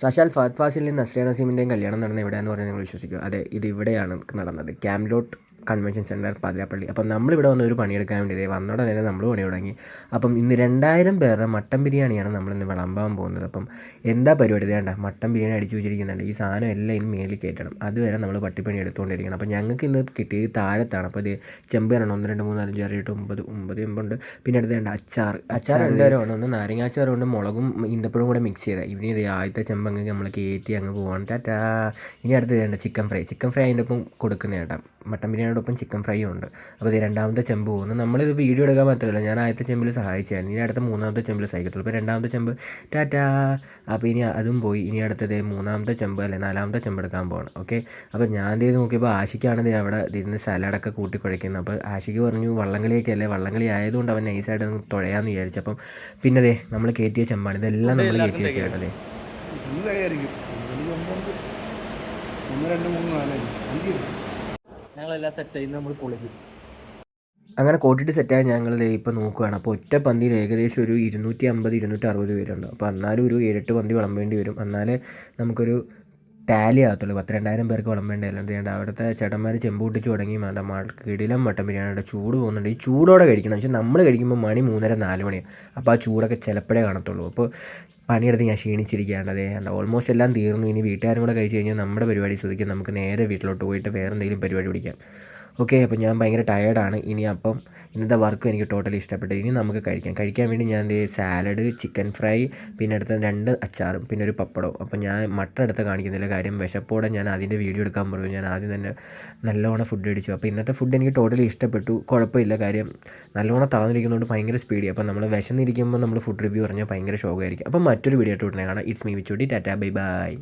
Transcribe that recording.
സാക്ഷാൽ ഫഹദ് ഫാസിലിൻ്റെയും നസ്രിയ നസീമിൻ്റെയും കല്യാണം നടന്ന എവിടെയാണെന്ന് പറഞ്ഞാൽ നിങ്ങൾ വിശ്വസിക്കുക? അതെ, ഇത് ഇവിടെയാണ് നടന്നത്. ക്യാമ്പ്ലോട്ട് കൺവെൻഷൻ സെൻറ്റർ, പാതിരാപ്പള്ളി. അപ്പം നമ്മളിവിടെ വന്ന് ഒരു പണിയെടുക്കാൻ വേണ്ടി വന്നോടെ തന്നെ നമ്മൾ പണി തുടങ്ങി. അപ്പം ഇന്ന് 2000 പേരുടെ മട്ടൻ ബിരിയാണിയാണ് നമ്മളിന്ന് വിളമ്പാൻ പോകുന്നത്. അപ്പം എന്താ പരിപാടി? വേണ്ട മട്ടൻ ബിരിയാണി അടിച്ചു വെച്ചിരിക്കുന്നുണ്ട്. ഈ സാധനം എല്ലാം ഇന്ന് മേളിൽ കയറ്റണം. അതുവരെ നമ്മൾ പട്ടിപ്പണി എടുത്തുകൊണ്ടിരിക്കണം. അപ്പം ഞങ്ങൾക്ക് ഇന്ന് കിട്ടിയത് താഴത്താണ്. അപ്പോൾ ഇത് ചെമ്പ് തരണം. 1 2 3 4 6 8 9 ചെമ്പുണ്ട്. പിന്നെ അടുത്ത് വേണ്ട അച്ചാർ 2 തരമാണ്. ഒന്ന് നാരങ്ങാച്ചാറുണ്ട്, മുളകും ഈന്തപ്പഴവും കൂടെ മിക്സ് ചെയ്താൽ. ഇനി ഇത് ആദ്യത്തെ ചെമ്പ് അങ്ങ് നമ്മൾ കയറ്റി അങ്ങ് പോകണം. ടാറ്റാ. ഇനി അടുത്ത് വേണ്ട ചിക്കൻ ഫ്രൈ അതിൻ്റെ ഒപ്പം കൊടുക്കുന്ന ചേട്ടാ. മട്ടൻ ബിരിയാണിയോടൊപ്പം ചിക്കൻ ഫ്രൈയും ഉണ്ട്. അപ്പോൾ ഇത് രണ്ടാമത്തെ ചെമ്പ് പോകുന്നു. നമ്മളിത് വീഡിയോ എടുക്കാൻ മാത്രമല്ല, ഞാൻ ആദ്യത്തെ ചെമ്പിൽ സഹായിച്ചായിരുന്നു. ഇനി അടുത്ത 3ാമത്തെ ചെമ്പിൽ സഹിക്കത്തുള്ളൂ. ഇപ്പോൾ 2ാമത്തെ ചെമ്പ് ടാറ്റാ. അപ്പോൾ ഇനി അതും പോയി. ഇനി അടുത്തത് 3ാമത്തെ ചെമ്പ് അല്ലെ 4ാമത്തെ ചെമ്പ് എടുക്കാൻ പോകണം. ഓക്കെ. അപ്പോൾ ഞാൻ ചെയ്ത് നോക്കിയപ്പോൾ ആഷിക്കാണെങ്കിൽ അവിടെ ഇരുന്ന് സലാഡൊക്കെ കൂട്ടി കുഴയ്ക്കുന്നത്. അപ്പോൾ ആഷിക്ക് പറഞ്ഞു വള്ളംകളിയൊക്കെ അല്ലേ, വള്ളംകളി ആയതുകൊണ്ട് അവൻ നൈസായിട്ട് ഒന്ന് തുഴയാമെന്ന് വിചാരിച്ചപ്പം പിന്നെ നമ്മൾ കയറ്റിയ ചെമ്പാണ്. ഇതെല്ലാം നമ്മൾ കയറ്റി വെച്ചേട്ടതേ. 1 2 3 4 5 ഞങ്ങളെല്ലാം സെറ്റ് ആയി നമ്മൾ പൊളിക്കും. അങ്ങനെ കോട്ടിട്ട് സെറ്റായി ഞങ്ങൾ ഇപ്പോൾ നോക്കുകയാണ്. അപ്പോൾ ഒറ്റ പന്തിയിൽ ഏകദേശം ഒരു 250 260 പേരുണ്ട്. അപ്പോൾ എന്നാലും ഒരു 7-8 പന്തി വിളമ്പേണ്ടി വരും. എന്നാലേ നമുക്കൊരു ടാലി ആകത്തുള്ളൂ. 10,000 പേർക്ക് വിളമ്പേണ്ടതല്ല. എന്ത് ചെയ്യേണ്ട, അവിടുത്തെ ചേട്ടന്മാർ ചെമ്പ് പൊട്ടിച്ച് തുടങ്ങി. വേണ്ട കിടിലം മട്ടൻ ബിരിയാണിയുടെ ചൂട് പോകുന്നുണ്ട്. ഈ ചൂടോടെ കഴിക്കണം. പക്ഷേ നമ്മൾ കഴിക്കുമ്പോൾ മണി 3:30 4 മണിയാണ്. അപ്പോൾ ആ ചൂടൊക്കെ ചിലപ്പോഴേ കാണത്തുള്ളൂ. അപ്പോൾ പണിയെടുത്ത് ഞാൻ ക്ഷീണിച്ചിരിക്കുകയാണതേ. ഓൾമോസ്റ്റ് എല്ലാം തീർന്നു. ഇനി വീട്ടുകാരും കൂടെ കഴിച്ച് കഴിഞ്ഞാൽ നമ്മുടെ പരിപാടി ശ്രദ്ധിക്കാം. നമുക്ക് നേരെ വീട്ടിലോട്ട് പോയിട്ട് വേറെ എന്തെങ്കിലും പരിപാടി പിടിക്കാം. ഓക്കെ. അപ്പോൾ ഞാൻ ഭയങ്കര ടയേർഡാണ്. ഇനി അപ്പം ഇന്നത്തെ വർക്കും എനിക്ക് ടോട്ടലി ഇഷ്ടപ്പെട്ടു. ഇനി നമുക്ക് കഴിക്കാൻ വേണ്ടി ഞാൻ സാലഡ്, ചിക്കൻ ഫ്രൈ, പിന്നെ അടുത്ത 2 അച്ചാറും പിന്നെ ഒരു പപ്പടവും. അപ്പം ഞാൻ മട്ടൺ എടുത്ത് കാണിക്കുന്നില്ല. കാര്യം വിശപ്പോടെ ഞാൻ അതിൻ്റെ വീഡിയോ എടുക്കാൻ പറഞ്ഞു. ഞാൻ ആദ്യം തന്നെ നല്ലോണം ഫുഡ് അടിച്ചു. അപ്പോൾ ഇന്നത്തെ ഫുഡ് എനിക്ക് ടോട്ടലി ഇഷ്ടപ്പെട്ടു. കുഴപ്പമില്ല. കാര്യം നല്ലോണം തളർന്നിരിക്കുന്നതുകൊണ്ട് ഭയങ്കര സ്പീഡി. അപ്പോൾ നമ്മൾ വിശന്നിരിക്കുമ്പോൾ നമ്മൾ ഫുഡ് റിവ്യൂ പറഞ്ഞാൽ ഭയങ്കര ഷോക്കായിരിക്കും. അപ്പം മറ്റൊരു വീഡിയോ ആയിട്ട് ഉടനെ കാണാം. It's me Vichutty. Tata bye by.